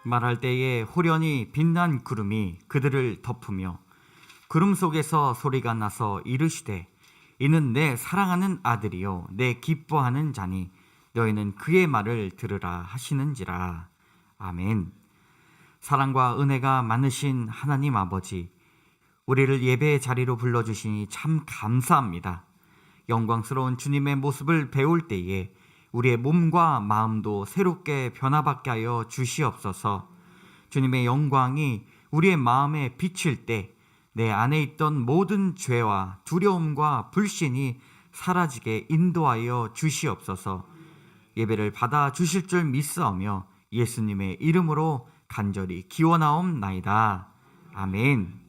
말할 때에 호련히 빛난 구름이 그들을 덮으며 구름 속에서 소리가 나서 이르시되 이는 내 사랑하는 아들이요 내 기뻐하는 자니 너희는 그의 말을 들으라 하시는지라. 아멘. 사랑과 은혜가 많으신 하나님 아버지, 우리를 예배의 자리로 불러주시니 참 감사합니다. 영광스러운 주님의 모습을 배울 때에 우리의 몸과 마음도 새롭게 변화받게 하여 주시옵소서. 주님의 영광이 우리의 마음에 비칠 때 내 안에 있던 모든 죄와 두려움과 불신이 사라지게 인도하여 주시옵소서. 예배를 받아 주실 줄 믿사오며 예수님의 이름으로 간절히 기원하옵나이다. 아멘.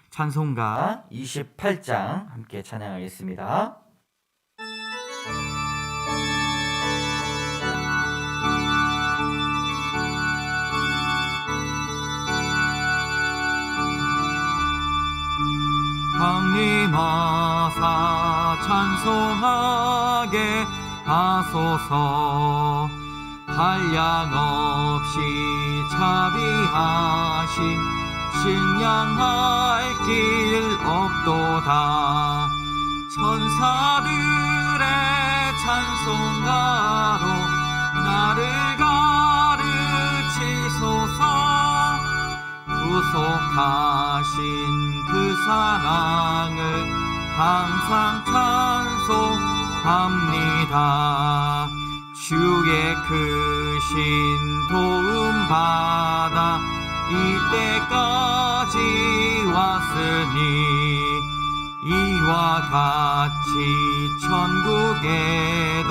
찬송가 28장 함께 찬양하겠습니다. 강림하사 찬송하게 하소서. 한량없이 자비하심 측량할 길 없도다. 천사들의 찬송가로 나를 가르치소서. 구속하신 그 사랑을 항상 찬송합니다. 주의 크신 도움 받아 이때까지 왔으니 이와 같이 천국에도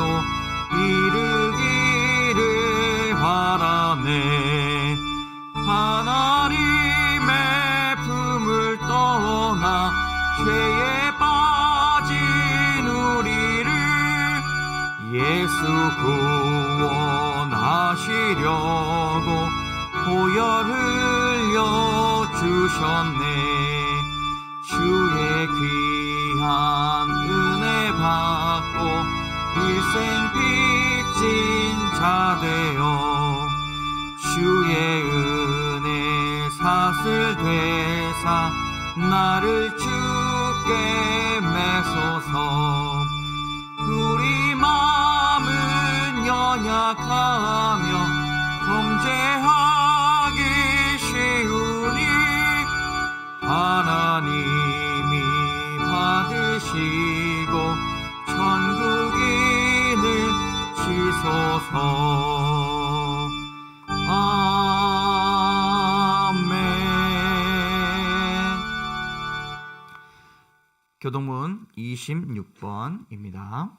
이르기를 바라네. 하나님의 품을 떠나 죄에 빠진 우리를 예수 구원하시려고 보혈 흘려 주셨네. 주의 귀한 은혜 받고 일생 빚진 자 되어 주의 은혜 사슬 되사 나를 주께 매소서. 우리 마음은 연약하며 범죄하기 쉬우니 하나님이 받으시고 천국인을 지소서. 아멘. 교동문 26번입니다.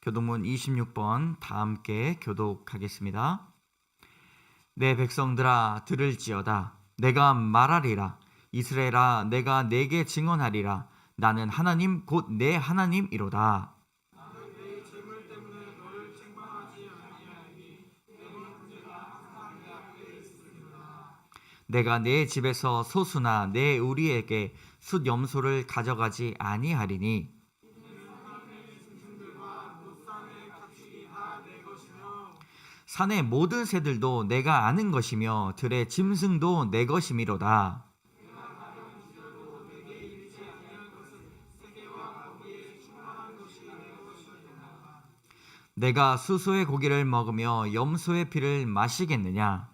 교동문 26번 다 함께 교독하겠습니다. 내 백성들아 들을지어다. 내가 말하리라. 이스라엘아 내가 내게 증언하리라. 나는 하나님 곧 내 하나님이로다. 내가 내 집에서 소수나 내 우리에게 숫 염소를 가져가지 아니하리니 산의 모든 새들도 내가 아는 것이며 들의 짐승도 내 것이미로다. 내가 수소의 고기를 먹으며 염소의 피를 마시겠느냐?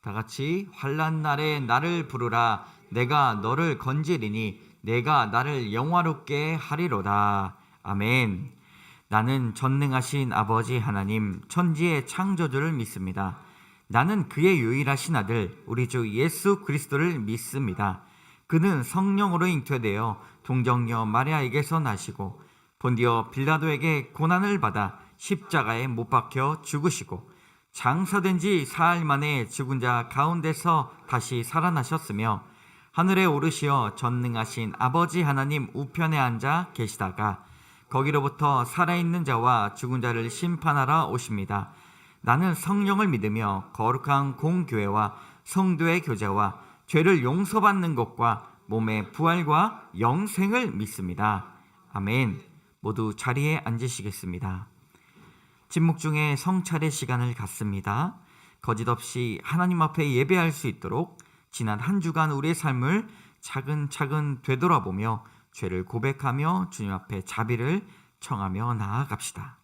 다 같이 환난 날에 나를 부르라. 내가 너를 건지리니 내가 나를 영화롭게 하리로다. 아멘. 나는 전능하신 아버지 하나님 천지의 창조주를 믿습니다. 나는 그의 유일하신 아들 우리 주 예수 그리스도를 믿습니다. 그는 성령으로 잉태되어 동정녀 마리아에게서 나시고 본디오 빌라도에게 고난을 받아 십자가에 못 박혀 죽으시고 장사된 지 사흘 만에 죽은 자 가운데서 다시 살아나셨으며 하늘에 오르시어 전능하신 아버지 하나님 우편에 앉아 계시다가 거기로부터 살아있는 자와 죽은 자를 심판하러 오십니다. 나는 성령을 믿으며 거룩한 공교회와 성도의 교제와 죄를 용서받는 것과 몸의 부활과 영생을 믿습니다. 아멘. 모두 자리에 앉으시겠습니다. 침묵 중에 성찰의 시간을 갖습니다. 거짓없이 하나님 앞에 예배할 수 있도록 지난 한 주간 우리의 삶을 차근차근 되돌아보며 죄를 고백하며 주님 앞에 자비를 청하며 나아갑시다.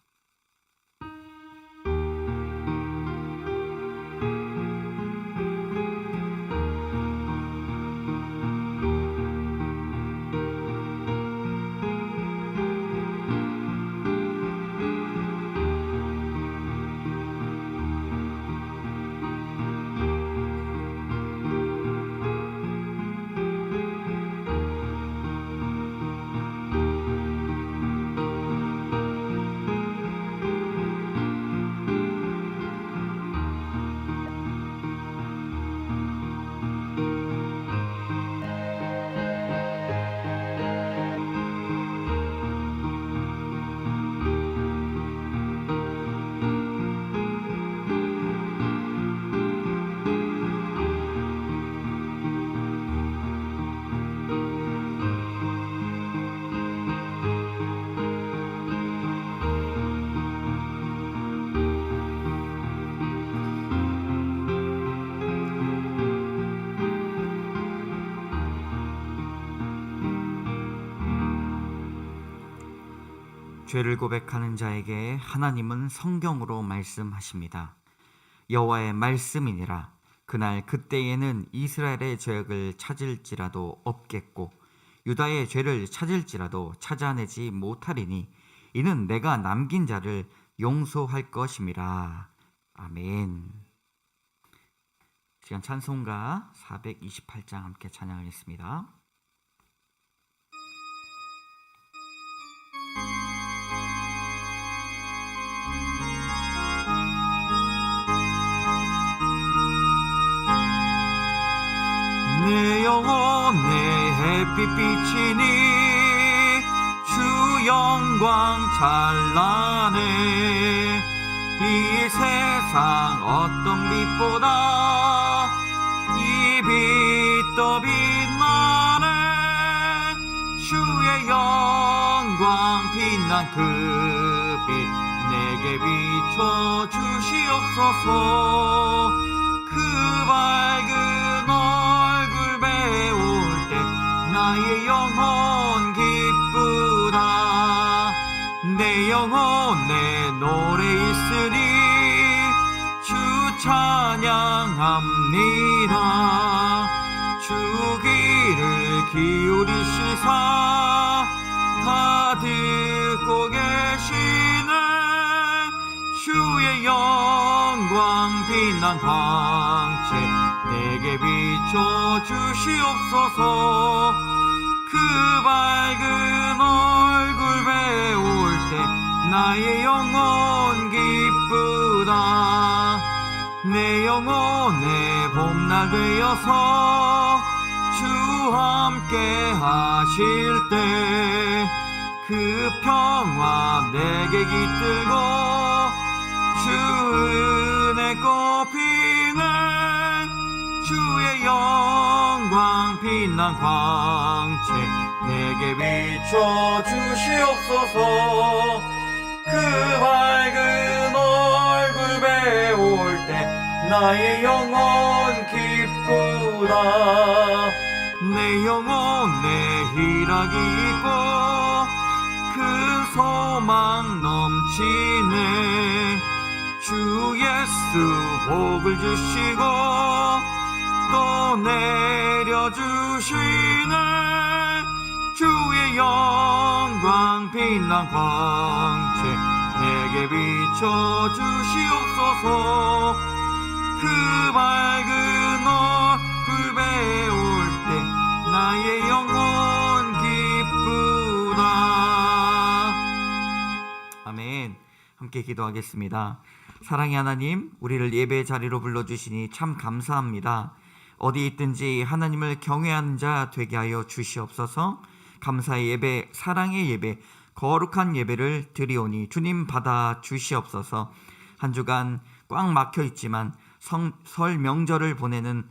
죄를 고백하는 자에게 하나님은 성경으로 말씀하십니다. 여호와의 말씀이니라. 그날 그때에는 이스라엘의 죄악을 찾을지라도 없겠고 유다의 죄를 찾을지라도 찾아내지 못하리니 이는 내가 남긴 자를 용서할 것임이라. 아멘. 시간 찬송가 428장 함께 찬양하겠습니다. 내 영혼 내 햇빛 비치니 주 영광 찬란해. 이 세상 어떤 빛보다 이 빛 더 빛나네. 주의 영광 빛난 그 빛 내게 비춰 주시옵소서. 그 밝은 얼굴 배울 때 나의 영혼 기쁘다. 내 영혼 내 노래 있으니 주 찬양합니다. 주 귀를 기울이시사 다 듣고 계시네. 주의 영광 빛난 광채 내게 비춰 주시옵소서. 그 밝은 얼굴 배울 때 나의 영혼 기쁘다. 내 영혼의 봄날 되어서 주 함께 하실 때 그 평화 내게 깃들고 주 은혜 꽃피네. 주의 영광 빛난 광채 내게 비춰 주시옵소서. 그 밝은 얼굴 배울 때 나의 영혼 기쁘다. 내 영혼 내 희락이 있고 큰 소망 넘치네. 주 예수 복을 주시고 또 내려주시네. 주의 영광 빛난 광채 내게 비춰 주시옵소서. 그 밝은 얼굴 배울 때 나의 영혼 기쁘다. 아멘. 함께 기도하겠습니다. 사랑의 하나님, 우리를 예배의 자리로 불러주시니 참 감사합니다. 어디 있든지 하나님을 경외하는 자 되게 하여 주시옵소서. 감사의 예배, 사랑의 예배, 거룩한 예배를 드리오니 주님 받아 주시옵소서. 한 주간 꽉 막혀 있지만 설 명절을 보내는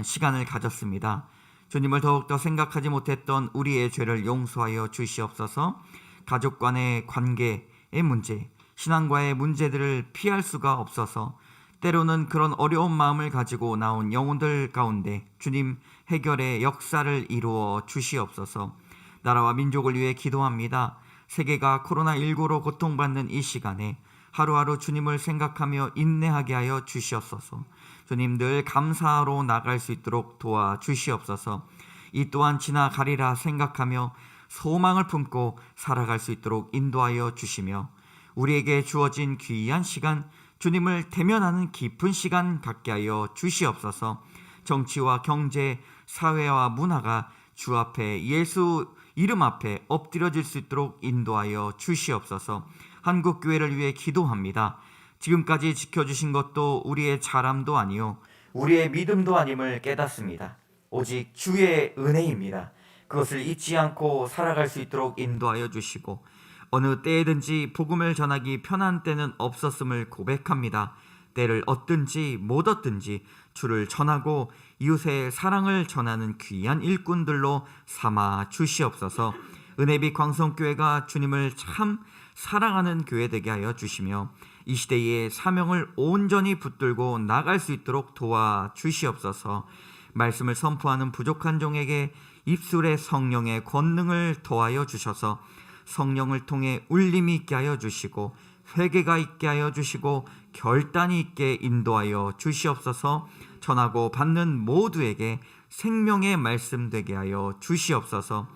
시간을 가졌습니다. 주님을 더욱더 생각하지 못했던 우리의 죄를 용서하여 주시옵소서. 가족 간의 관계의 문제, 신앙과의 문제들을 피할 수가 없어서 때로는 그런 어려운 마음을 가지고 나온 영혼들 가운데 주님 해결의 역사를 이루어 주시옵소서. 나라와 민족을 위해 기도합니다. 세계가 코로나19로 고통받는 이 시간에 하루하루 주님을 생각하며 인내하게 하여 주시옵소서. 주님 늘 감사로 나갈 수 있도록 도와주시옵소서. 이 또한 지나가리라 생각하며 소망을 품고 살아갈 수 있도록 인도하여 주시며 우리에게 주어진 귀한 시간, 주님을 대면하는 깊은 시간 갖게 하여 주시옵소서. 정치와 경제, 사회와 문화가 주 앞에 예수 이름 앞에 엎드려질 수 있도록 인도하여 주시옵소서. 한국교회를 위해 기도합니다. 지금까지 지켜주신 것도 우리의 잘함도 아니요 우리의 믿음도 아님을 깨닫습니다. 오직 주의 은혜입니다. 그것을 잊지 않고 살아갈 수 있도록 인도하여 주시고 어느 때든지 복음을 전하기 편한 때는 없었음을 고백합니다. 때를 얻든지 못 얻든지 주를 전하고 이웃의 사랑을 전하는 귀한 일꾼들로 삼아 주시옵소서. 은혜빛 광성교회가 주님을 참 사랑하는 교회 되게 하여 주시며 이 시대의 사명을 온전히 붙들고 나갈 수 있도록 도와주시옵소서. 말씀을 선포하는 부족한 종에게 입술의 성령의 권능을 더하여 주셔서 성령을 통해 울림이 있게 하여 주시고 회개가 있게 하여 주시고 결단이 있게 인도하여 주시옵소서. 전하고 받는 모두에게 생명의 말씀 되게 하여 주시옵소서.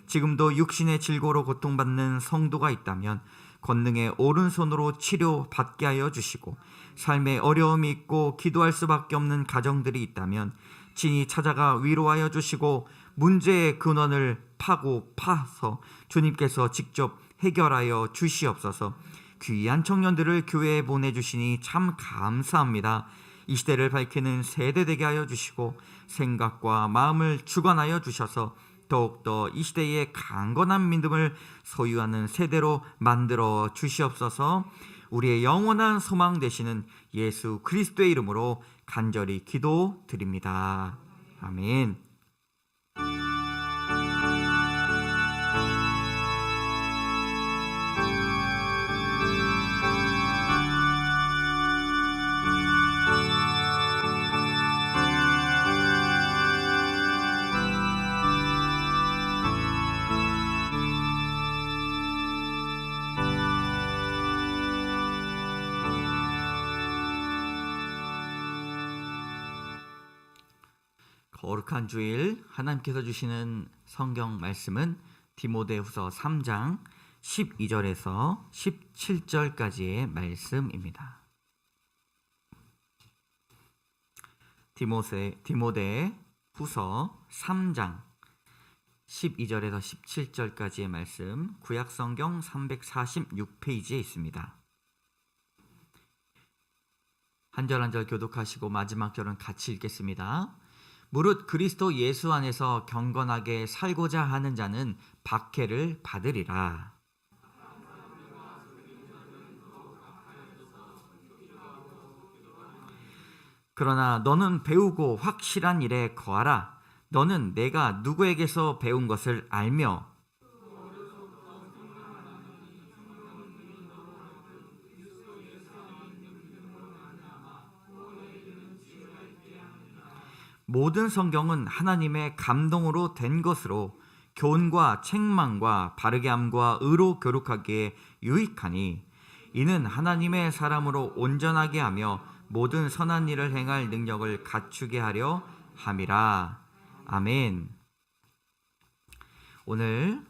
지금도 육신의 질고로 고통받는 성도가 있다면 권능의 오른손으로 치료받게 하여 주시고 삶에 어려움이 있고 기도할 수밖에 없는 가정들이 있다면 친히 찾아가 위로하여 주시고 문제의 근원을 파서 주님께서 직접 해결하여 주시옵소서. 귀한 청년들을 교회에 보내주시니 참 감사합니다. 이 시대를 밝히는 세대 되게 하여 주시고 생각과 마음을 주관하여 주셔서 더욱더 이 시대의 강건한 믿음을 소유하는 세대로 만들어 주시옵소서. 우리의 영원한 소망 되시는 예수 그리스도의 이름으로 간절히 기도드립니다. 아멘. 거룩한 주일 하나님께서 주시는 성경 말씀은 디모데후서 3장 12절에서 17절까지의 말씀입니다. 디모데후서 3장 12절에서 17절까지의 말씀 구약성경 346페이지에 있습니다. 한 절 한 절 교독하시고 마지막 절은 같이 읽겠습니다. 무릇 그리스도 예수 안에서 경건하게 살고자 하는 자는 박해를 받으리라. 그러나 너는 배우고 확실한 일에 거하라. 너는 내가 누구에게서 배운 것을 알며 모든 성경은 하나님의 감동으로 된 것으로 교훈과 책망과 바르게 함과 의로 교육하기에 유익하니 이는 하나님의 사람으로 온전하게 하며 모든 선한 일을 행할 능력을 갖추게 하려 함이라. 아멘. 오늘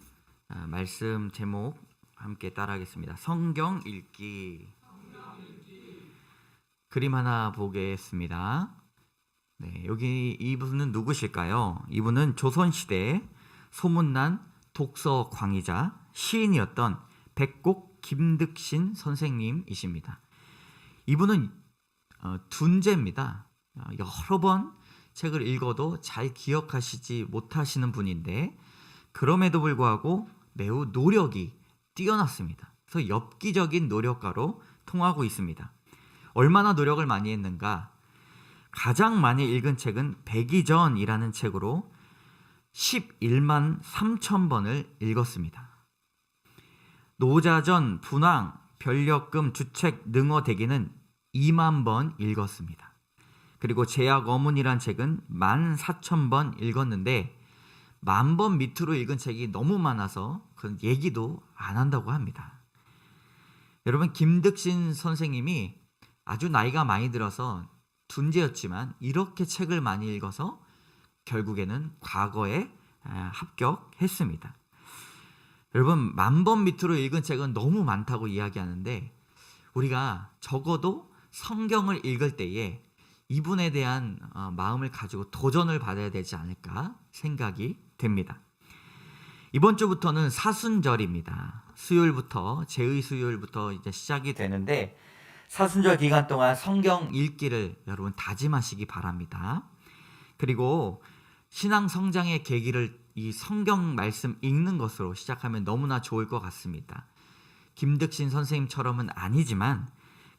말씀 제목 함께 따라하겠습니다. 성경 읽기. 그림 하나 보겠습니다. 네, 여기 이분은 누구실까요? 이분은 조선시대 소문난 독서 광이자 시인이었던 백곡 김득신 선생님이십니다. 이분은 둔재입니다. 여러 번 책을 읽어도 잘 기억하시지 못하시는 분인데 그럼에도 불구하고 매우 노력이 뛰어났습니다. 그래서 엽기적인 노력가로 통하고 있습니다. 얼마나 노력을 많이 했는가? 가장 많이 읽은 책은 백이전이라는 책으로 11만 3천 번을 읽었습니다. 노자전, 분황, 변력금, 주책, 능어대기는 2만 번 읽었습니다. 그리고 제약 어문이란 책은 14,000번 읽었는데 10,000번 밑으로 읽은 책이 너무 많아서 그 얘기도 안 한다고 합니다. 여러분, 김득신 선생님이 아주 나이가 많이 들어서 둔재였지만 이렇게 책을 많이 읽어서 결국에는 과거에 합격했습니다. 여러분, 10,000번 밑으로 읽은 책은 너무 많다고 이야기하는데 우리가 적어도 성경을 읽을 때에 이분에 대한 마음을 가지고 도전을 받아야 되지 않을까 생각이 됩니다. 이번 주부터는 사순절입니다. 수요일부터, 제의 수요일부터 이제 시작이 되는데 사순절 기간 동안 성경 읽기를 여러분 다짐하시기 바랍니다. 그리고 신앙 성장의 계기를 이 성경 말씀 읽는 것으로 시작하면 너무나 좋을 것 같습니다. 김득신 선생님처럼은 아니지만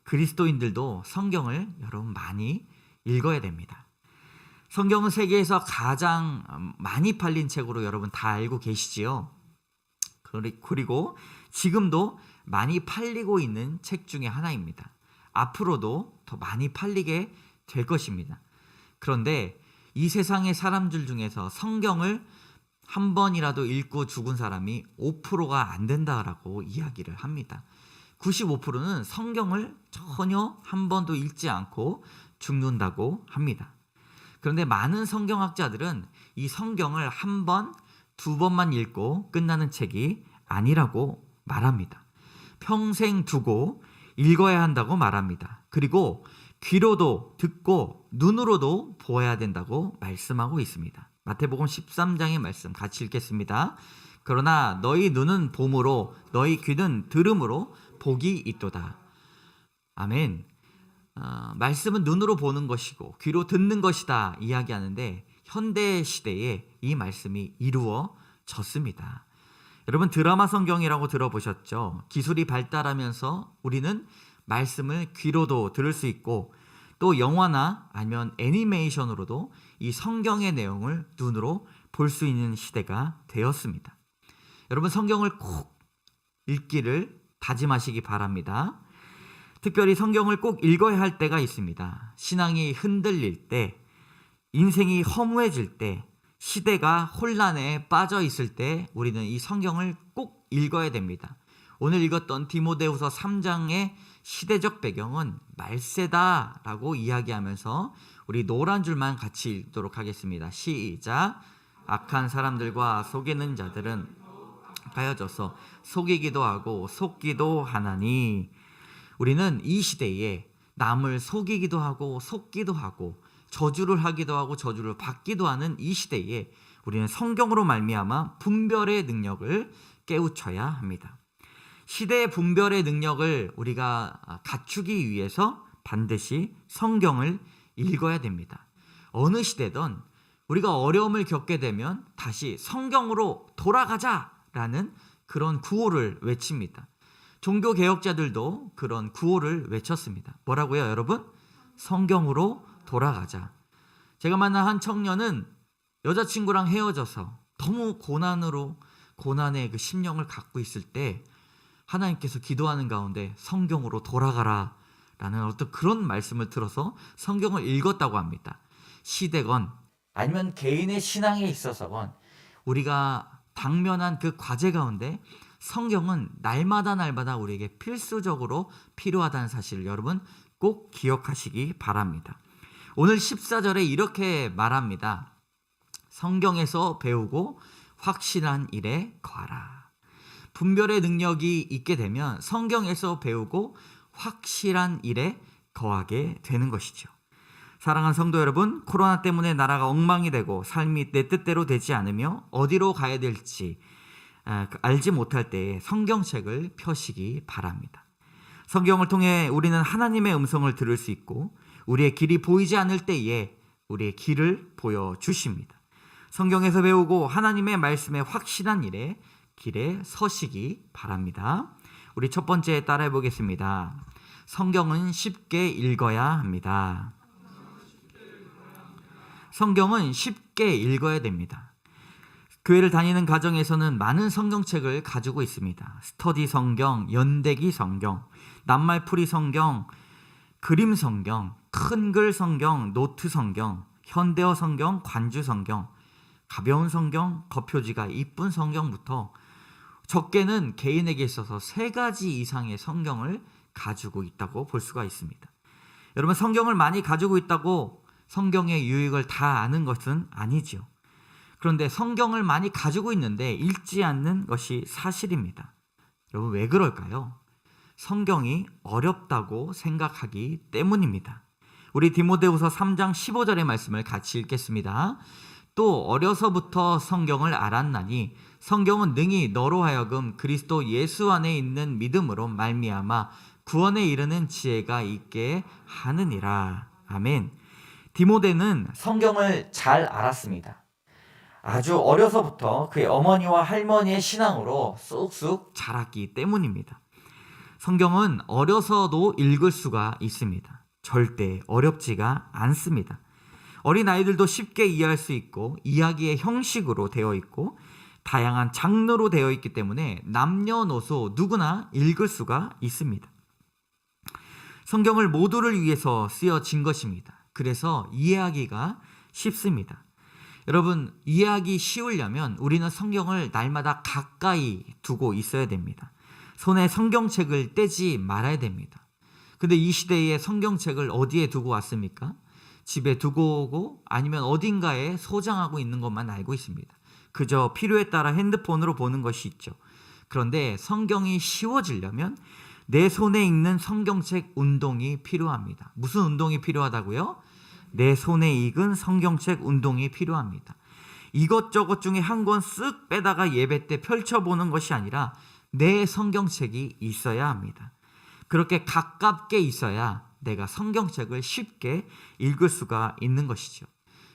그리스도인들도 성경을 여러분 많이 읽어야 됩니다. 성경은 세계에서 가장 많이 팔린 책으로 여러분 다 알고 계시지요. 그리고 지금도 많이 팔리고 있는 책 중에 하나입니다. 앞으로도 더 많이 팔리게 될 것입니다. 그런데 이 세상의 사람들 중에서 성경을 한 번이라도 읽고 죽은 사람이 5%가 안 된다라고 이야기를 합니다. 95%는 성경을 전혀 한 번도 읽지 않고 죽는다고 합니다. 그런데 많은 성경학자들은 이 성경을 한 번, 두 번만 읽고 끝나는 책이 아니라고 말합니다. 평생 두고 읽어야 한다고 말합니다. 그리고 귀로도 듣고 눈으로도 보아야 된다고 말씀하고 있습니다. 마태복음 13장의 말씀 같이 읽겠습니다. 그러나 너희 눈은 봄으로 너희 귀는 들음으로 복이 있도다. 아멘. 말씀은 눈으로 보는 것이고 귀로 듣는 것이다 이야기하는데 현대 시대에 이 말씀이 이루어졌습니다. 여러분, 드라마 성경이라고 들어보셨죠? 기술이 발달하면서 우리는 말씀을 귀로도 들을 수 있고 또 영화나 아니면 애니메이션으로도 이 성경의 내용을 눈으로 볼 수 있는 시대가 되었습니다. 여러분, 성경을 꼭 읽기를 다짐하시기 바랍니다. 특별히 성경을 꼭 읽어야 할 때가 있습니다. 신앙이 흔들릴 때, 인생이 허무해질 때, 시대가 혼란에 빠져 있을 때 우리는 이 성경을 꼭 읽어야 됩니다. 오늘 읽었던 디모데후서 3장의 시대적 배경은 말세다라고 이야기하면서 우리 노란 줄만 같이 읽도록 하겠습니다. 시작. 악한 사람들과 속이는 자들은 가여져서 속이기도 하고 속기도 하나니. 우리는 이 시대에 남을 속이기도 하고 속기도 하고 저주를 하기도 하고 저주를 받기도 하는 이 시대에 우리는 성경으로 말미암아 분별의 능력을 깨우쳐야 합니다. 시대의 분별의 능력을 우리가 갖추기 위해서 반드시 성경을 읽어야 됩니다. 어느 시대든 우리가 어려움을 겪게 되면 다시 성경으로 돌아가자라는 그런 구호를 외칩니다. 종교개혁자들도 그런 구호를 외쳤습니다. 뭐라고요, 여러분? 성경으로 돌아가자. 제가 만난 한 청년은 여자친구랑 헤어져서 너무 고난의 그 심령을 갖고 있을 때 하나님께서 기도하는 가운데 성경으로 돌아가라 라는 어떤 그런 말씀을 들어서 성경을 읽었다고 합니다. 시대건 아니면 개인의 신앙에 있어서건 우리가 당면한 그 과제 가운데 성경은 날마다 우리에게 필수적으로 필요하다는 사실을 여러분 꼭 기억하시기 바랍니다. 오늘 14절에 이렇게 말합니다. 성경에서 배우고 확실한 일에 거하라. 분별의 능력이 있게 되면 성경에서 배우고 확실한 일에 거하게 되는 것이죠. 사랑하는 성도 여러분, 코로나 때문에 나라가 엉망이 되고 삶이 내 뜻대로 되지 않으며 어디로 가야 될지 알지 못할 때에 성경책을 펴시기 바랍니다. 성경을 통해 우리는 하나님의 음성을 들을 수 있고 우리의 길이 보이지 않을 때에 우리의 길을 보여주십니다. 성경에서 배우고 하나님의 말씀에 확실한 길에 서시기 바랍니다. 우리 첫 번째 따라해 보겠습니다. 성경은 쉽게 읽어야 합니다. 성경은 쉽게 읽어야 됩니다. 교회를 다니는 가정에서는 많은 성경책을 가지고 있습니다. 스터디 성경, 연대기 성경, 낱말풀이 성경, 그림 성경, 큰글 성경, 노트 성경, 현대어 성경, 관주 성경, 가벼운 성경, 겉표지가 이쁜 성경부터 적게는 개인에게 있어서 3가지 이상의 성경을 가지고 있다고 볼 수가 있습니다. 여러분, 성경을 많이 가지고 있다고 성경의 유익을 다 아는 것은 아니죠. 그런데 성경을 많이 가지고 있는데 읽지 않는 것이 사실입니다. 여러분, 왜 그럴까요? 성경이 어렵다고 생각하기 때문입니다. 우리 디모데후서 3장 15절의 말씀을 같이 읽겠습니다. 또 어려서부터 성경을 알았나니 성경은 능히 너로 하여금 그리스도 예수 안에 있는 믿음으로 말미암아 구원에 이르는 지혜가 있게 하느니라. 아멘. 디모데는 성경을 잘 알았습니다. 아주 어려서부터 그의 어머니와 할머니의 신앙으로 쑥쑥 자랐기 때문입니다. 성경은 어려서도 읽을 수가 있습니다. 절대 어렵지가 않습니다. 어린아이들도 쉽게 이해할 수 있고 이야기의 형식으로 되어 있고 다양한 장르로 되어 있기 때문에 남녀노소 누구나 읽을 수가 있습니다. 성경을 모두를 위해서 쓰여진 것입니다. 그래서 이해하기가 쉽습니다. 여러분, 이해하기 쉬우려면 우리는 성경을 날마다 가까이 두고 있어야 됩니다. 손에 성경책을 떼지 말아야 됩니다. 근데 이 시대에 성경책을 어디에 두고 왔습니까? 집에 두고 오고 아니면 어딘가에 소장하고 있는 것만 알고 있습니다. 그저 필요에 따라 핸드폰으로 보는 것이 있죠. 그런데 성경이 쉬워지려면 내 손에 있는 성경책 운동이 필요합니다. 무슨 운동이 필요하다고요? 내 손에 익은 성경책 운동이 필요합니다. 이것저것 중에 한 권 쓱 빼다가 예배 때 펼쳐보는 것이 아니라 내 성경책이 있어야 합니다. 그렇게 가깝게 있어야 내가 성경책을 쉽게 읽을 수가 있는 것이죠.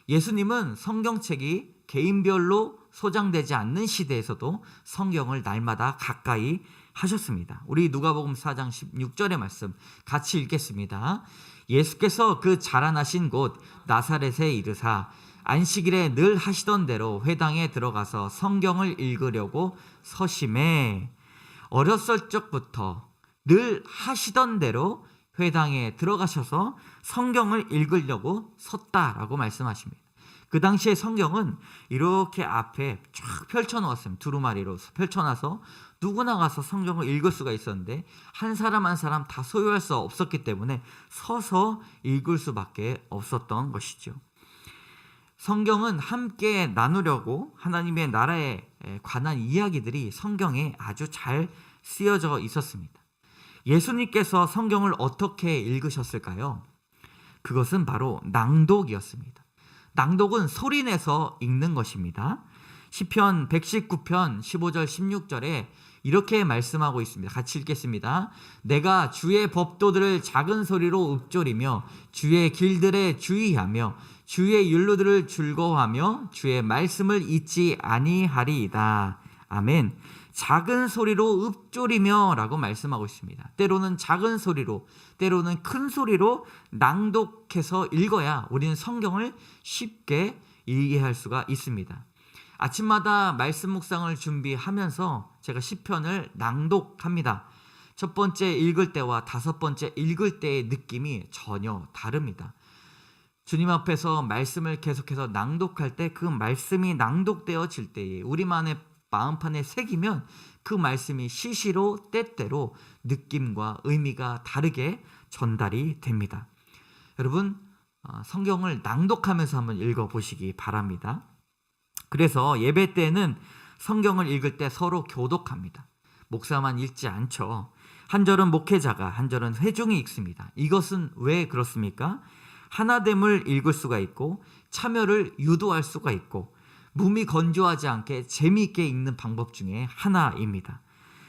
예수님은 성경책이 개인별로 소장되지 않는 시대에서도 성경을 날마다 가까이 하셨습니다. 우리 누가복음 4장 16절의 말씀 같이 읽겠습니다. 예수께서 그 자라나신 곳 나사렛에 이르사 안식일에 늘 하시던 대로 회당에 들어가서 성경을 읽으려고 서심해. 어렸을 적부터 늘 하시던 대로 회당에 들어가셔서 성경을 읽으려고 섰다라고 말씀하십니다. 그 당시에 성경은 이렇게 앞에 쫙 펼쳐놓았습니다. 두루마리로 펼쳐놔서 누구나 가서 성경을 읽을 수가 있었는데 한 사람 한 사람 다 소유할 수 없었기 때문에 서서 읽을 수밖에 없었던 것이죠. 성경은 함께 나누려고 하나님의 나라에 관한 이야기들이 성경에 아주 잘 쓰여져 있었습니다. 예수님께서 성경을 어떻게 읽으셨을까요? 그것은 바로 낭독이었습니다. 낭독은 소리내서 읽는 것입니다. 시편 119편 15절 16절에 이렇게 말씀하고 있습니다. 같이 읽겠습니다. 내가 주의 법도들을 작은 소리로 읊조리며 주의 길들에 주의하며 주의 율로들을 즐거워하며 주의 말씀을 잊지 아니하리이다. 아멘. 작은 소리로 읊조리며 라고 말씀하고 있습니다. 때로는 작은 소리로, 때로는 큰 소리로 낭독해서 읽어야 우리는 성경을 쉽게 이해할 수가 있습니다. 아침마다 말씀 묵상을 준비하면서 제가 시편을 낭독합니다. 첫 번째 읽을 때와 5번째 읽을 때의 느낌이 전혀 다릅니다. 주님 앞에서 말씀을 계속해서 낭독할 때 그 말씀이 낭독되어질 때에 우리만의 마음판에 새기면 그 말씀이 시시로 때때로 느낌과 의미가 다르게 전달이 됩니다. 여러분, 성경을 낭독하면서 한번 읽어보시기 바랍니다. 그래서 예배 때는 성경을 읽을 때 서로 교독합니다. 목사만 읽지 않죠. 한 절은 목회자가, 한 절은 회중이 읽습니다. 이것은 왜 그렇습니까? 하나됨을 읽을 수가 있고 참여를 유도할 수가 있고 몸이 건조하지 않게 재미있게 읽는 방법 중에 하나입니다.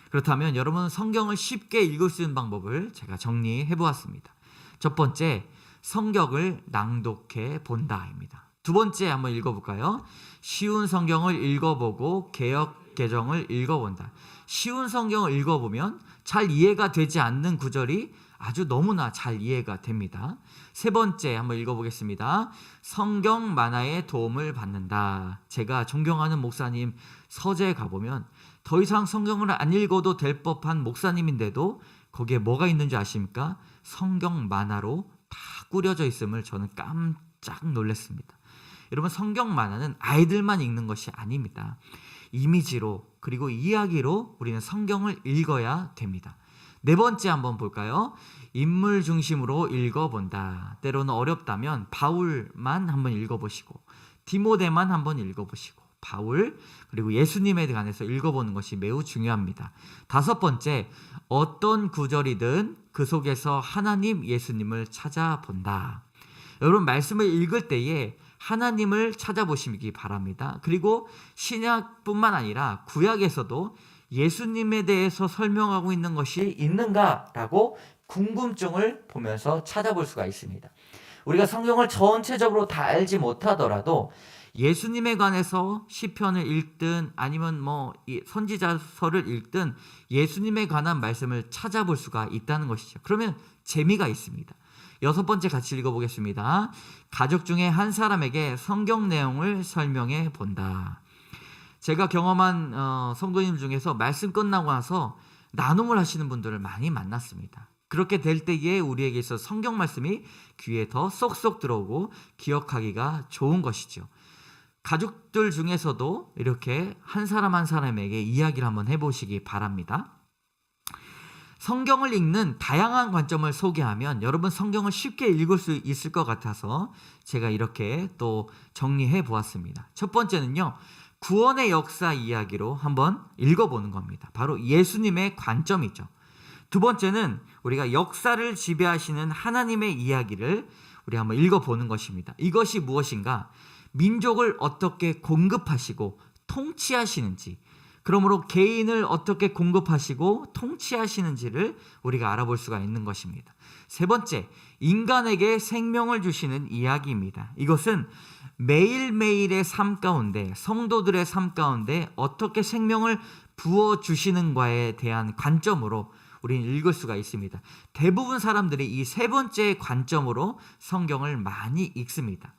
그렇다면 여러분, 성경을 쉽게 읽을 수 있는 방법을 제가 정리해 보았습니다. 첫 번째, 성경을 낭독해 본다입니다. 두 번째 한번 읽어볼까요? 쉬운 성경을 읽어보고 개역 개정을 읽어본다. 쉬운 성경을 읽어보면 잘 이해가 되지 않는 구절이 아주 너무나 잘 이해가 됩니다. 세 번째 한번 읽어보겠습니다. 성경 만화의 도움을 받는다. 제가 존경하는 목사님 서재에 가보면 더 이상 성경을 안 읽어도 될 법한 목사님인데도 거기에 뭐가 있는 줄 아십니까? 성경 만화로 다 꾸려져 있음을 저는 깜짝 놀랐습니다. 여러분, 성경 만화는 아이들만 읽는 것이 아닙니다. 이미지로 그리고 이야기로 우리는 성경을 읽어야 됩니다. 네 번째 한번 볼까요? 인물 중심으로 읽어본다. 때로는 어렵다면 바울만 한번 읽어보시고 디모데만 한번 읽어보시고 바울 그리고 예수님에 관해서 읽어보는 것이 매우 중요합니다. 다섯 번째, 어떤 구절이든 그 속에서 하나님 예수님을 찾아본다. 여러분, 말씀을 읽을 때에 하나님을 찾아보시기 바랍니다. 그리고 신약뿐만 아니라 구약에서도 예수님에 대해서 설명하고 있는 것이 있는가라고 궁금증을 보면서 찾아볼 수가 있습니다. 우리가 성경을 전체적으로 다 알지 못하더라도 예수님에 관해서 시편을 읽든 아니면 선지자서를 읽든 예수님에 관한 말씀을 찾아볼 수가 있다는 것이죠. 그러면 재미가 있습니다. 여섯 번째 같이 읽어보겠습니다. 가족 중에 한 사람에게 성경 내용을 설명해 본다. 제가 경험한 성도님 중에서 말씀 끝나고 나서 나눔을 하시는 분들을 많이 만났습니다. 그렇게 될 때에 우리에게 있어 성경 말씀이 귀에 더 쏙쏙 들어오고 기억하기가 좋은 것이죠. 가족들 중에서도 이렇게 한 사람 한 사람에게 이야기를 한번 해보시기 바랍니다. 성경을 읽는 다양한 관점을 소개하면 여러분 성경을 쉽게 읽을 수 있을 것 같아서 제가 이렇게 또 정리해 보았습니다. 첫 번째는요, 구원의 역사 이야기로 한번 읽어보는 겁니다. 바로 예수님의 관점이죠. 두 번째는 우리가 역사를 지배하시는 하나님의 이야기를 우리 한번 읽어보는 것입니다. 이것이 무엇인가? 민족을 어떻게 공급하시고 통치하시는지, 그러므로 개인을 어떻게 공급하시고 통치하시는지를 우리가 알아볼 수가 있는 것입니다. 세 번째, 인간에게 생명을 주시는 이야기입니다. 이것은 매일매일의 삶 가운데, 성도들의 삶 가운데 어떻게 생명을 부어주시는가에 대한 관점으로 우리는 읽을 수가 있습니다. 대부분 사람들이 이 세 번째 관점으로 성경을 많이 읽습니다.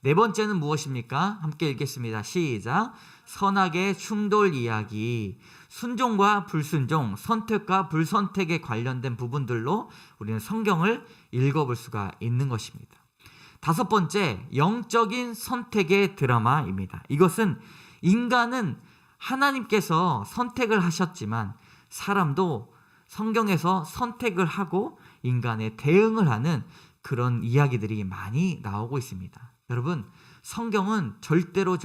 네 번째는 무엇입니까? 함께 읽겠습니다. 시작. 선악의 충돌 이야기. 순종과 불순종, 선택과 불선택에 관련된 부분들로 우리는 성경을 읽어볼 수가 있는 것입니다. 다섯 번째, 영적인 선택의 드라마입니다. 이것은 인간은 하나님께서 선택을 하셨지만 사람도 성경에서 선택을 하고 인간에 대응을 하는 그런 이야기들이 많이 나오고 있습니다. 여러분, 성경은 절대로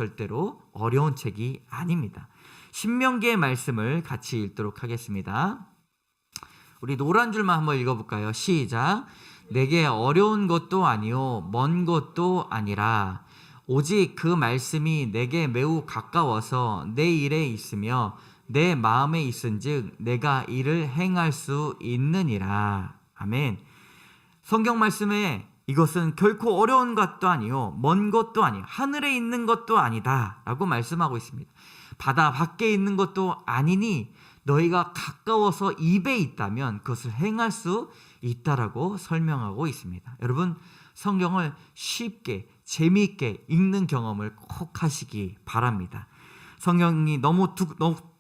어려운 책이 아닙니다. 신명기의 말씀을 같이 읽도록 하겠습니다. 우리 노란 줄만 한번 읽어볼까요? 시작. 내게 어려운 것도 아니요 먼 것도 아니라 오직 그 말씀이 내게 매우 가까워서 내 일에 있으며 내 마음에 있은즉 내가 이를 행할 수 있느니라. 아멘. 성경 말씀에 이것은 결코 어려운 것도 아니요 먼 것도 아니요 하늘에 있는 것도 아니다 라고 말씀하고 있습니다. 바다 밖에 있는 것도 아니니 너희가 가까워서 입에 있다면 그것을 행할 수 있다라고 설명하고 있습니다. 여러분, 성경을 쉽게 재미있게 읽는 경험을 꼭 하시기 바랍니다. 성경이 너무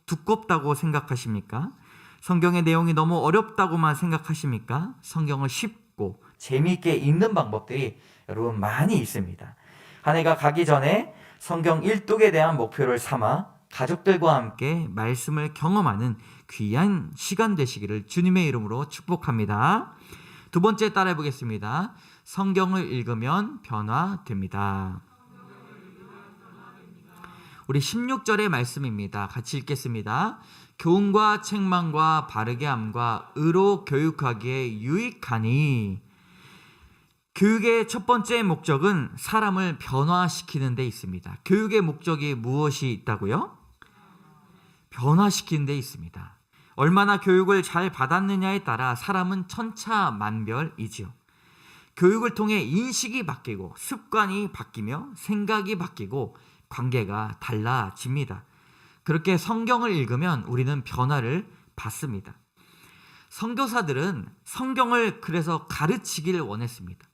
두껍다고 생각하십니까? 성경의 내용이 너무 어렵다고만 생각하십니까? 성경을 쉽고 재미있게 읽는 방법들이 여러분 많이 있습니다. 한 해가 가기 전에 성경 일독에 대한 목표를 삼아 가족들과 함께 말씀을 경험하는 귀한 시간 되시기를 주님의 이름으로 축복합니다. 두 번째 따라해 보겠습니다. 성경을 읽으면 변화됩니다. 우리 16절의 말씀입니다. 같이 읽겠습니다. 교훈과 책망과 바르게 함과 의로 교육하기에 유익하니. 교육의 첫 번째 목적은 사람을 변화시키는 데 있습니다. 교육의 목적이 무엇이 있다고요? 변화시키는 데 있습니다. 얼마나 교육을 잘 받았느냐에 따라 사람은 천차만별이지요. 교육을 통해 인식이 바뀌고 습관이 바뀌며 생각이 바뀌고 관계가 달라집니다. 그렇게 성경을 읽으면 우리는 변화를 받습니다. 선교사들은 성경을 그래서 가르치기를 원했습니다.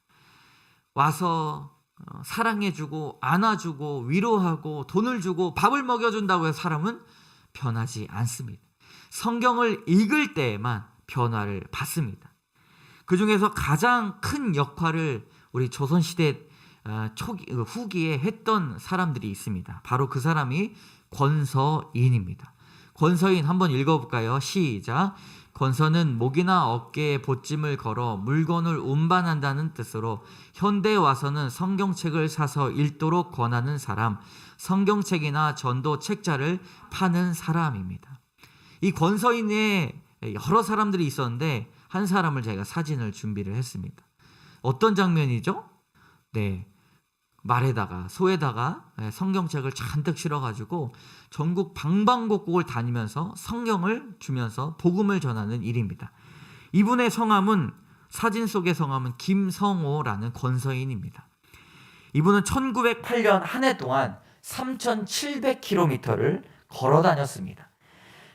와서 사랑해주고 안아주고 위로하고 돈을 주고 밥을 먹여준다고 해서 사람은 변하지 않습니다. 성경을 읽을 때에만 변화를 받습니다. 그 중에서 가장 큰 역할을 우리 조선시대 후기에 했던 사람들이 있습니다. 바로 그 사람이 권서인입니다. 권서인 한번 읽어볼까요? 시작. 권서는 목이나 어깨에 보찜을 걸어 물건을 운반한다는 뜻으로 현대에 와서는 성경책을 사서 읽도록 권하는 사람, 성경책이나 전도 책자를 파는 사람입니다. 이 권서인에 여러 사람들이 있었는데 한 사람을 제가 사진을 준비를 했습니다. 어떤 장면이죠? 네, 말에다가 소에다가 성경책을 잔뜩 실어가지고 전국 방방곡곡을 다니면서 성경을 주면서 복음을 전하는 일입니다. 이분의 성함은, 사진 속의 성함은 김성호라는 권서인입니다. 이분은 1908년 한 해 동안 3,700km를 걸어 다녔습니다.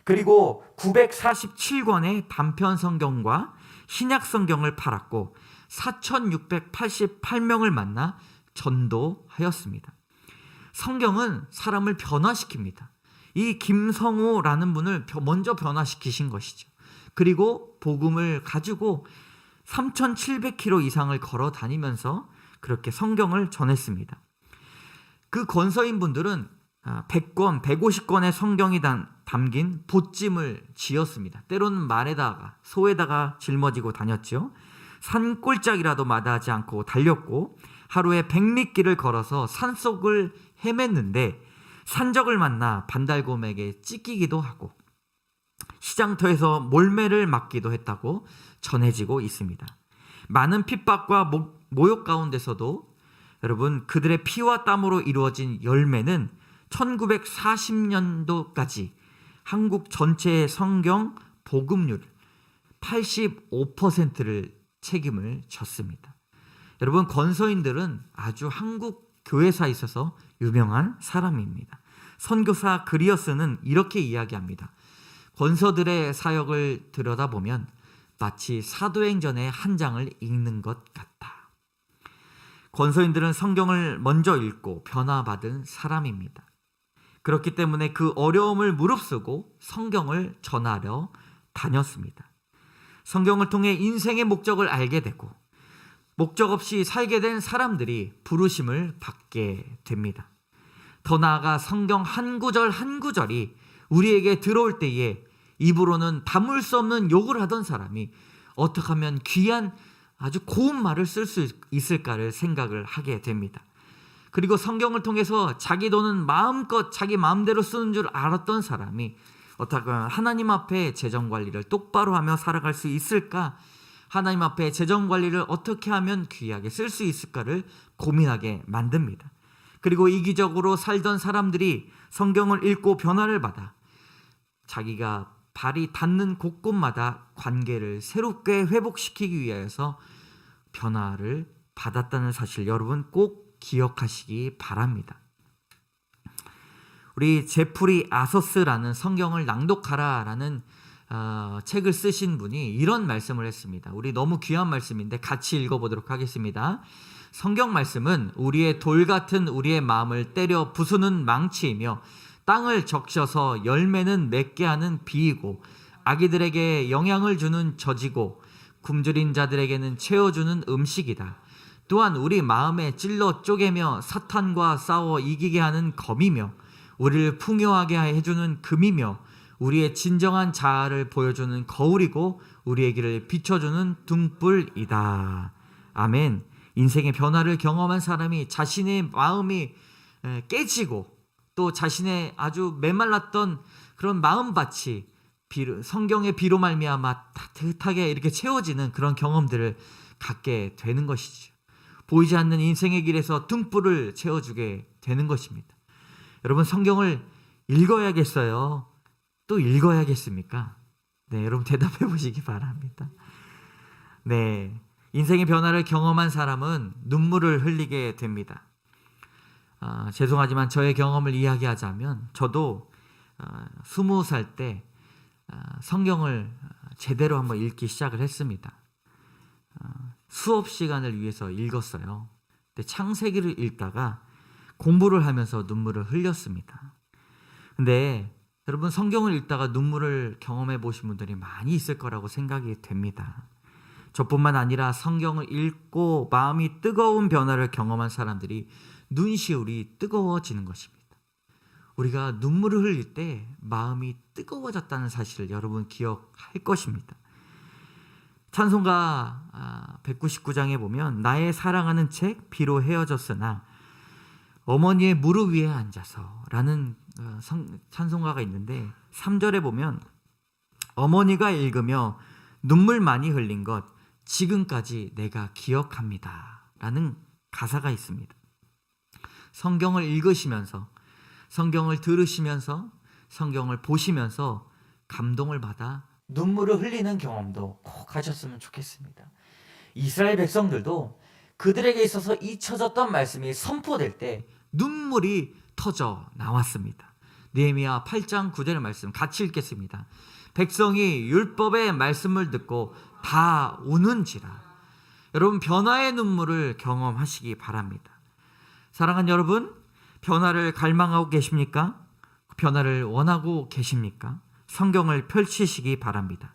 그리고 947권의 단편 성경과 신약 성경을 팔았고 4,688명을 만나 전도하였습니다. 성경은 사람을 변화시킵니다. 이 김성호라는 분을 먼저 변화시키신 것이죠. 그리고 복음을 가지고 3,700km 이상을 걸어 다니면서 그렇게 성경을 전했습니다. 그 권서인 분들은 100권, 150권의 성경이 담긴 보찜을 지었습니다. 때로는 말에다가 소에다가 짊어지고 다녔죠. 산골짜기라도 마다하지 않고 달렸고 하루에 100리길을 걸어서 산속을 헤맸는데 산적을 만나 반달곰에게 찢기기도 하고 시장터에서 몰매를 맞기도 했다고 전해지고 있습니다. 많은 핍박과 모욕 가운데서도 여러분, 그들의 피와 땀으로 이루어진 열매는 1940년도까지 한국 전체의 성경 복음률 85%를 책임을 졌습니다. 여러분, 권서인들은 아주 한국 교회사에 있어서 유명한 사람입니다. 선교사 그리어스는 이렇게 이야기합니다. 권서들의 사역을 들여다보면 마치 사도행전의 한 장을 읽는 것 같다. 권서인들은 성경을 먼저 읽고 변화받은 사람입니다. 그렇기 때문에 그 어려움을 무릅쓰고 성경을 전하려 다녔습니다. 성경을 통해 인생의 목적을 알게 되고 목적 없이 살게 된 사람들이 부르심을 받게 됩니다. 더 나아가 성경 한 구절 한 구절이 우리에게 들어올 때에 입으로는 담을 수 없는 욕을 하던 사람이 어떻게 하면 귀한 아주 고운 말을 쓸 수 있을까를 생각을 하게 됩니다. 그리고 성경을 통해서 자기 돈은 마음껏 자기 마음대로 쓰는 줄 알았던 사람이 어떻게 하면 하나님 앞에 재정관리를 똑바로 하며 살아갈 수 있을까? 하나님 앞에 재정관리를 어떻게 하면 귀하게 쓸 수 있을까를 고민하게 만듭니다. 그리고 이기적으로 살던 사람들이 성경을 읽고 변화를 받아 자기가 발이 닿는 곳곳마다 관계를 새롭게 회복시키기 위해서 변화를 받았다는 사실 여러분 꼭 기억하시기 바랍니다. 우리 제프리 아서스라는 성경을 낭독하라라는 책을 쓰신 분이 이런 말씀을 했습니다. 우리 너무 귀한 말씀인데 같이 읽어보도록 하겠습니다. 성경 말씀은 우리의 돌 같은 우리의 마음을 때려 부수는 망치이며 땅을 적셔서 열매는 맺게 하는 비이고 아기들에게 영양을 주는 젖이고 굶주린 자들에게는 채워주는 음식이다. 또한 우리 마음에 찔러 쪼개며 사탄과 싸워 이기게 하는 검이며 우리를 풍요하게 해주는 금이며 우리의 진정한 자아를 보여주는 거울이고 우리의 길을 비춰주는 등불이다. 아멘. 인생의 변화를 경험한 사람이 자신의 마음이 깨지고 또 자신의 아주 메말랐던 그런 마음밭이 성경의 비로 말미암아 따뜻하게 이렇게 채워지는 그런 경험들을 갖게 되는 것이죠. 보이지 않는 인생의 길에서 등불을 채워주게 되는 것입니다. 여러분, 성경을 읽어야겠어요? 또 읽어야겠습니까? 네, 여러분 대답해 보시기 바랍니다. 네, 인생의 변화를 경험한 사람은 눈물을 흘리게 됩니다. 죄송하지만 저의 경험을 이야기하자면 저도 20살 때 성경을 제대로 한번 읽기 시작을 했습니다. 수업 시간을 위해서 읽었어요. 근데 창세기를 읽다가 공부를 하면서 눈물을 흘렸습니다. 근데 여러분, 성경을 읽다가 눈물을 경험해 보신 분들이 많이 있을 거라고 생각이 됩니다. 저뿐만 아니라 성경을 읽고 마음이 뜨거운 변화를 경험한 사람들이 눈시울이 뜨거워지는 것입니다. 우리가 눈물을 흘릴 때 마음이 뜨거워졌다는 사실을 여러분 기억할 것입니다. 찬송가 199장에 보면 나의 사랑하는 책 비로 헤어졌으나 어머니의 무릎 위에 앉아서 라는 찬송가가 있는데 3절에 보면 어머니가 읽으며 눈물 많이 흘린 것 지금까지 내가 기억합니다 라는 가사가 있습니다. 성경을 읽으시면서, 성경을 들으시면서, 성경을 보시면서 감동을 받아 눈물을 흘리는 경험도 꼭 하셨으면 좋겠습니다. 이스라엘 백성들도 그들에게 있어서 잊혀졌던 말씀이 선포될 때 눈물이 터져 나왔습니다. 느헤미야 8장 9절의 말씀 같이 읽겠습니다. 백성이 율법의 말씀을 듣고 다 우는지라. 여러분, 변화의 눈물을 경험하시기 바랍니다. 사랑하는 여러분, 변화를 갈망하고 계십니까? 변화를 원하고 계십니까? 성경을 펼치시기 바랍니다.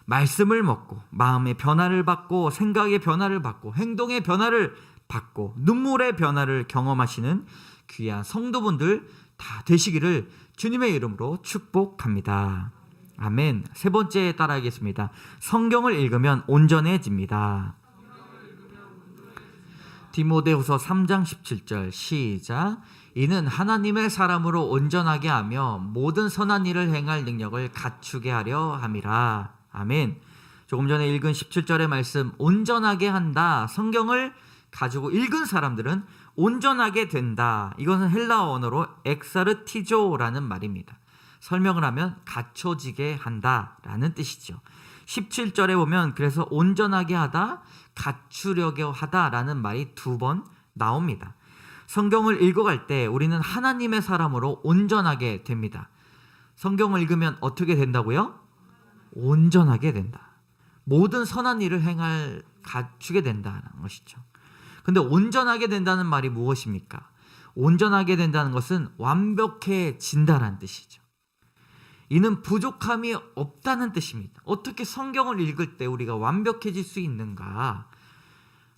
말씀을 먹고 마음의 변화를 받고 생각의 변화를 받고 행동의 변화를 받고 눈물의 변화를 경험하시는 귀한 성도분들 다 되시기를 주님의 이름으로 축복합니다. 아멘. 세 번째 따라하겠습니다. 성경을 읽으면 온전해집니다. 디모데후서 3장 17절 시작. 이는 하나님의 사람으로 온전하게 하며 모든 선한 일을 행할 능력을 갖추게 하려 함이라. 아멘. 조금 전에 읽은 17절의 말씀, 온전하게 한다. 성경을 가지고 읽은 사람들은 온전하게 된다. 이것은 헬라어 언어로 엑사르티조라는 말입니다. 설명을 하면 갖춰지게 한다라는 뜻이죠. 17절에 보면 그래서 온전하게 하다, 갖추려고 하다라는 말이 2번 나옵니다. 성경을 읽어갈 때 우리는 하나님의 사람으로 온전하게 됩니다. 성경을 읽으면 어떻게 된다고요? 온전하게 된다. 모든 선한 일을 갖추게 된다는 것이죠. 근데 온전하게 된다는 말이 무엇입니까? 온전하게 된다는 것은 완벽해진다는 뜻이죠. 이는 부족함이 없다는 뜻입니다. 어떻게 성경을 읽을 때 우리가 완벽해질 수 있는가?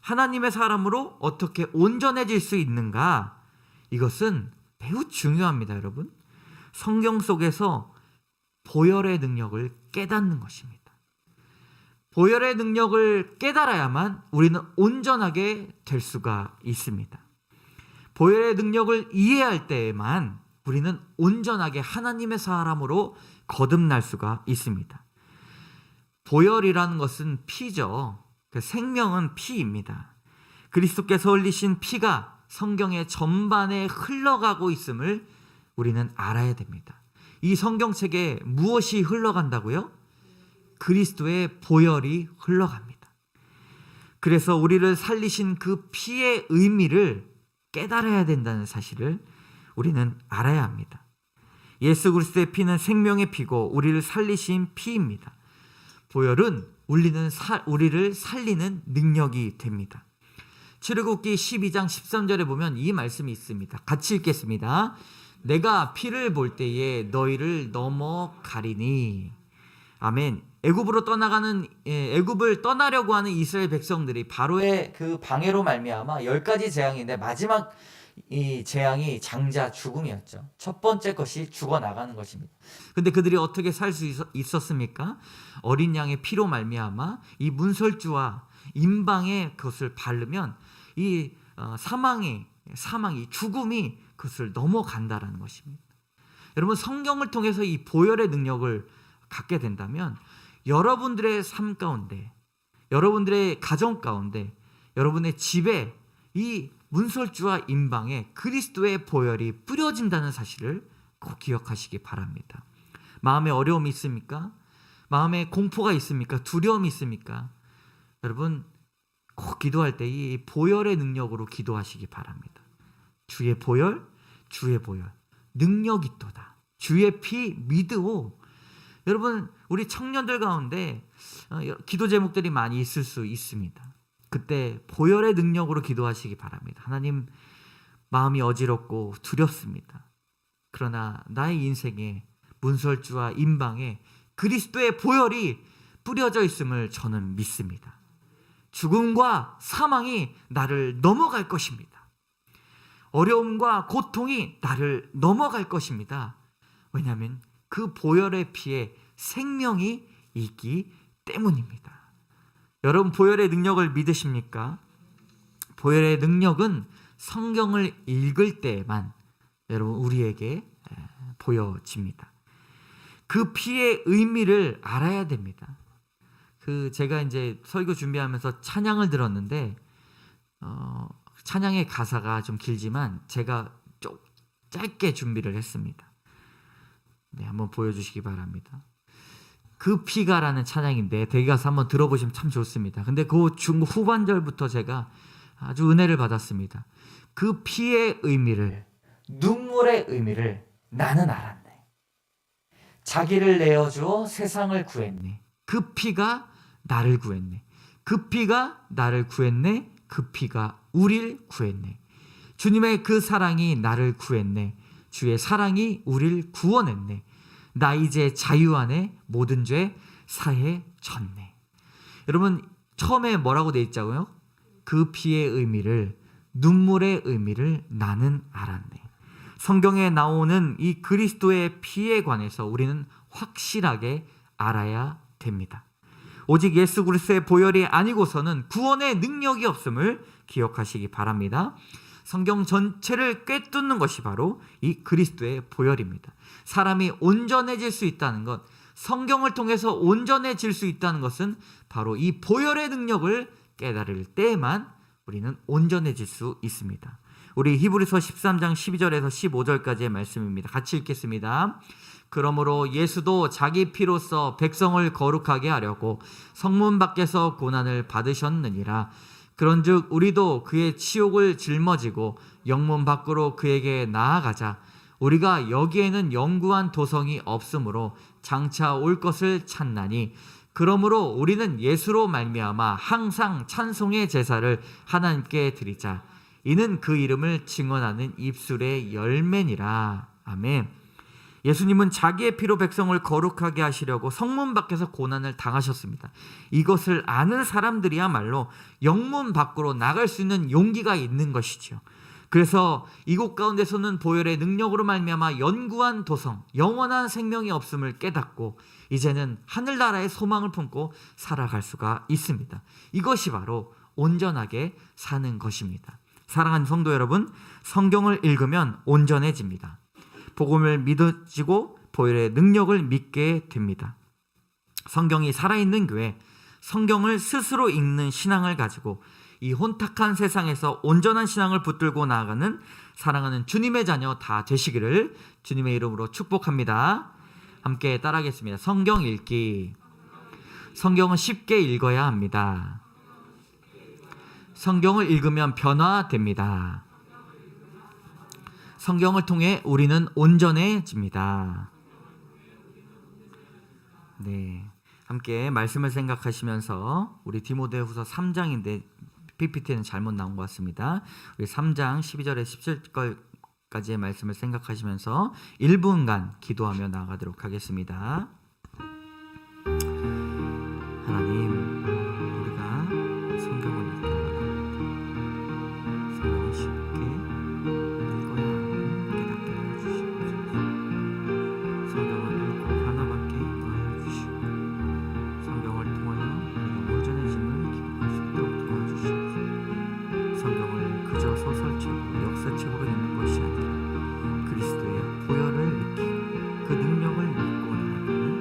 하나님의 사람으로 어떻게 온전해질 수 있는가? 이것은 매우 중요합니다, 여러분. 성경 속에서 보혈의 능력을 깨닫는 것입니다. 보혈의 능력을 깨달아야만 우리는 온전하게 될 수가 있습니다. 보혈의 능력을 이해할 때에만 우리는 온전하게 하나님의 사람으로 거듭날 수가 있습니다. 보혈이라는 것은 피죠. 그 생명은 피입니다. 그리스도께서 흘리신 피가 성경의 전반에 흘러가고 있음을 우리는 알아야 됩니다. 이 성경책에 무엇이 흘러간다고요? 그리스도의 보혈이 흘러갑니다. 그래서 우리를 살리신 그 피의 의미를 깨달아야 된다는 사실을 우리는 알아야 합니다. 예수 그리스도의 피는 생명의 피고 우리를 살리신 피입니다. 보혈은 우리를 살리는 능력이 됩니다. 출애굽기 12장 13절에 보면 이 말씀이 있습니다. 같이 읽겠습니다. 내가 피를 볼 때에 너희를 넘어가리니. 아멘. 애굽을 떠나려고 하는 이스라엘 백성들이 바로의 그 방해로 말미암아 10가지 재앙인데 마지막 이 재앙이 장자 죽음이었죠. 첫 번째 것이 죽어나가는 것입니다. 근데 그들이 어떻게 살 수 있었습니까? 어린 양의 피로 말미암아 이 문설주와 임방의 그것을 바르면 이 사망이 죽음이 그것을 넘어간다라는 것입니다. 여러분, 성경을 통해서 이 보혈의 능력을 갖게 된다면 여러분들의 삶 가운데, 여러분들의 가정 가운데, 여러분의 집에 이 문설주와 임방에 그리스도의 보혈이 뿌려진다는 사실을 꼭 기억하시기 바랍니다. 마음에 어려움이 있습니까? 마음에 공포가 있습니까? 두려움이 있습니까? 여러분, 꼭 기도할 때 이 보혈의 능력으로 기도하시기 바랍니다. 주의 보혈, 능력이 있도다. 주의 피 믿으오. 여러분, 우리 청년들 가운데 기도 제목들이 많이 있을 수 있습니다. 그때 보혈의 능력으로 기도하시기 바랍니다. 하나님, 마음이 어지럽고 두렵습니다. 그러나 나의 인생에 문설주와 임방에 그리스도의 보혈이 뿌려져 있음을 저는 믿습니다. 죽음과 사망이 나를 넘어갈 것입니다. 어려움과 고통이 나를 넘어갈 것입니다. 왜냐하면 그 보혈의 피에 생명이 있기 때문입니다. 여러분, 보혈의 능력을 믿으십니까? 보혈의 능력은 성경을 읽을 때에만 여러분 우리에게 보여집니다. 그 피의 의미를 알아야 됩니다. 제가 이제 설교 준비하면서 찬양을 들었는데 찬양의 가사가 좀 길지만 제가 좀 짧게 준비를 했습니다. 네, 한번 보여주시기 바랍니다. 그 피가라는 찬양인데 대개 가서 한번 들어보시면 참 좋습니다. 근데 그 후반절부터 제가 아주 은혜를 받았습니다. 그 피의 의미를, 눈물의 의미를 나는 알았네. 자기를 내어주어 세상을 구했네. 그 피가 나를 구했네. 그 피가 나를 구했네. 그 피가 우릴 구했네. 주님의 그 사랑이 나를 구했네. 주의 사랑이 우릴 구원했네. 나 이제 자유 안에 모든 죄 사해졌네. 여러분, 처음에 뭐라고 돼 있자고요? 그 피의 의미를, 눈물의 의미를 나는 알았네. 성경에 나오는 이 그리스도의 피에 관해서 우리는 확실하게 알아야 됩니다. 오직 예수 그리스도의 보혈이 아니고서는 구원의 능력이 없음을 기억하시기 바랍니다. 성경 전체를 꿰뚫는 것이 바로 이 그리스도의 보혈입니다. 사람이 온전해질 수 있다는 것, 성경을 통해서 온전해질 수 있다는 것은 바로 이 보혈의 능력을 깨달을 때에만 우리는 온전해질 수 있습니다. 우리 히브리서 13장 12절에서 15절까지의 말씀입니다. 같이 읽겠습니다. 그러므로 예수도 자기 피로써 백성을 거룩하게 하려고 성문 밖에서 고난을 받으셨느니라. 그런즉 우리도 그의 치욕을 짊어지고 영문 밖으로 그에게 나아가자. 우리가 여기에는 영구한 도성이 없으므로 장차 올 것을 찾나니, 그러므로 우리는 예수로 말미암아 항상 찬송의 제사를 하나님께 드리자. 이는 그 이름을 증언하는 입술의 열매니라. 아멘. 예수님은 자기의 피로 백성을 거룩하게 하시려고 성문 밖에서 고난을 당하셨습니다. 이것을 아는 사람들이야말로 영문 밖으로 나갈 수 있는 용기가 있는 것이죠. 그래서 이곳 가운데서는 보혈의 능력으로 말미암아 영구한 도성, 영원한 생명이 없음을 깨닫고 이제는 하늘나라의 소망을 품고 살아갈 수가 있습니다. 이것이 바로 온전하게 사는 것입니다. 사랑하는 성도 여러분, 성경을 읽으면 온전해집니다. 복음을 믿어지고 보혈의 능력을 믿게 됩니다. 성경이 살아있는 교회, 성경을 스스로 읽는 신앙을 가지고 이 혼탁한 세상에서 온전한 신앙을 붙들고 나아가는 사랑하는 주님의 자녀 다 되시기를 주님의 이름으로 축복합니다. 함께 따라하겠습니다. 성경 읽기. 성경은 쉽게 읽어야 합니다. 성경을 읽으면 변화됩니다. 성경을 통해 우리는 온전해집니다. 네, 함께 말씀을 생각하시면서 우리 디모데후서 3장인데 PPT는 잘못 나온 것 같습니다. 우리 3장 12절에 17절까지의 말씀을 생각하시면서 1분간 기도하며 나아가도록 하겠습니다. 하나님, 우리가 성경을 읽다 성경을 쉽게 읽어야 하는 깨닫게 하여 주시옵소서. 성경을 읽고 하나밖에 하여 주시고 성경을 통하여 우리가 온전해짐을 기록할 수 있도록 도와주시옵소서. 성경을 그저 소설책으로 역사책으로 읽는 것이 아니라 그리스도의 보혈을 느끼고 그 능력을 믿고 나아가는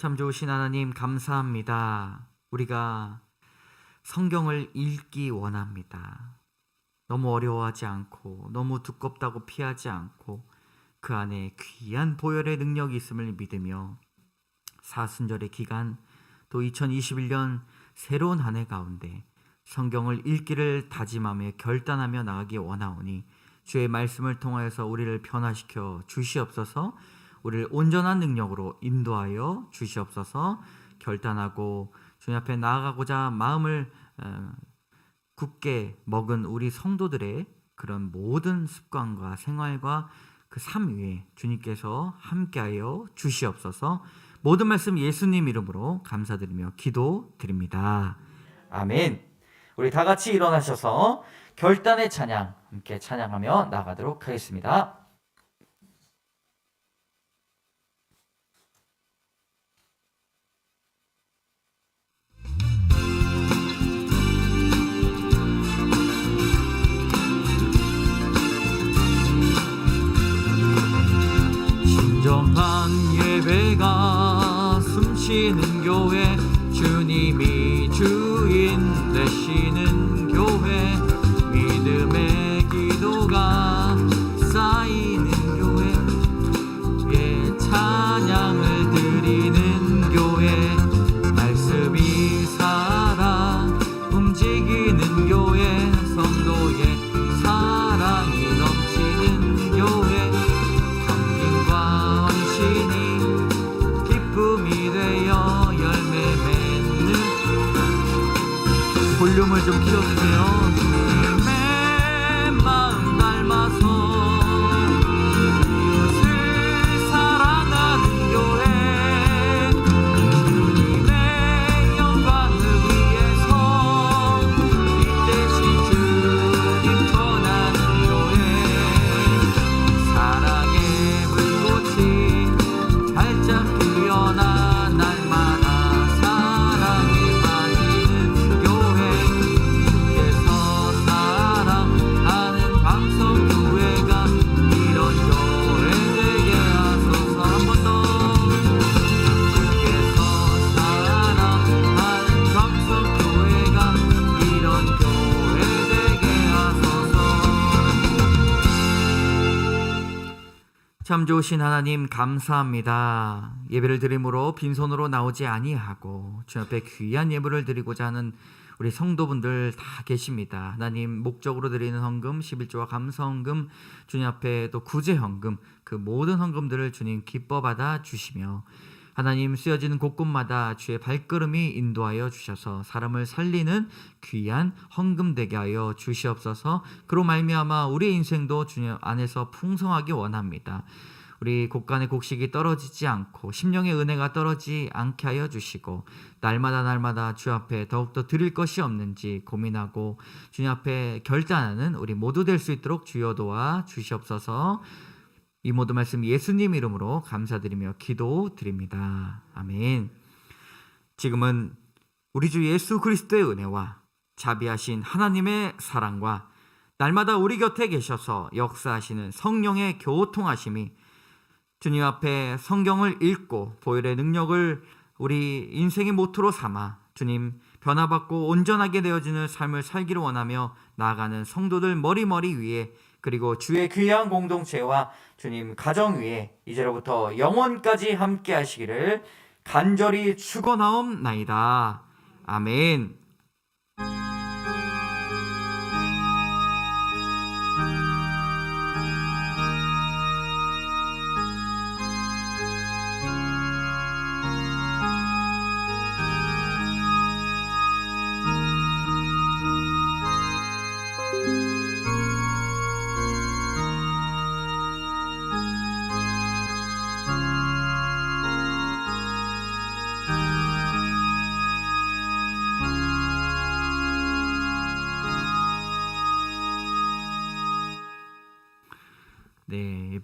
참 좋으신 하나님 감사합니다. 우리가 성경을 읽기 원합니다. 너무 어려워하지 않고 너무 두껍다고 피하지 않고 그 안에 귀한 보혈의 능력이 있음을 믿으며 사순절의 기간 또 2021년 새로운 한 해 가운데 성경을 읽기를 다짐하며 결단하며 나가기 원하오니 주의 말씀을 통하여서 우리를 변화시켜 주시옵소서. 우리를 온전한 능력으로 인도하여 주시옵소서. 결단하고 주님 앞에 나아가고자 마음을 굳게 먹은 우리 성도들의 그런 모든 습관과 생활과 그 삶 위에 주님께서 함께하여 주시옵소서. 모든 말씀 예수님 이름으로 감사드리며 기도드립니다. 아멘. 우리 다 같이 일어나셔서 결단의 찬양 함께 찬양하며 나가도록 하겠습니다. 진정한 예배가 숨쉬는 교회, 주님이 주인 되시는 교회, 믿음의 기도가 쌓이는 교회, 예 찬양을 드리는 교회, 말씀이 살아 움직이는 교회, 성도의 사랑이 넘치는 교회, 기쁨이 되어 열매 맺는 볼륨을 좀 키워주세요. 주님의 마음 닮아서 이웃을 사랑하는 교회, 주님의 영광을 위해서 이 대신 주님 전하는 교회, 사랑의 불꽃이 활짝 피어나 날마다 사랑에 빠지는 교회, 주께서 사랑하는 광성교회가 이런 교회 되게 하소서. 한 번 더. 주께서 사랑하는 광성교회가 이런 교회 되게 하소서. 참 좋으신 하나님 감사합니다. 예배를 드림으로 빈손으로 나오지 아니하고 주 앞에 귀한 예물을 드리고자 하는 우리 성도분들 다 계십니다. 하나님 목적으로 드리는 헌금 11조와 감사헌금, 주님 앞에 또 구제헌금, 그 모든 헌금들을 주님 기뻐 받아 주시며 하나님 쓰여지는 곳곳마다 주의 발걸음이 인도하여 주셔서 사람을 살리는 귀한 헌금 되게 하여 주시옵소서. 그로 말미암아 우리의 인생도 주님 안에서 풍성하기 원합니다. 우리 곳간의 곡식이 떨어지지 않고 심령의 은혜가 떨어지지 않게 하여 주시고 날마다 주 앞에 더욱더 드릴 것이 없는지 고민하고 주님 앞에 결단하는 우리 모두 될 수 있도록 주여 도와 주시옵소서. 이 모든 말씀 예수님 이름으로 감사드리며 기도드립니다. 아멘. 지금은 우리 주 예수 그리스도의 은혜와 자비하신 하나님의 사랑과 날마다 우리 곁에 계셔서 역사하시는 성령의 교통하심이 주님 앞에 성경을 읽고 보혈의 능력을 우리 인생의 모토로 삼아 주님 변화받고 온전하게 되어지는 삶을 살기를 원하며 나아가는 성도들 머리 위에, 그리고 주의 귀한 공동체와 주님 가정 위에 이제로부터 영원까지 함께 하시기를 간절히 축원하옵나이다. 아멘. 네,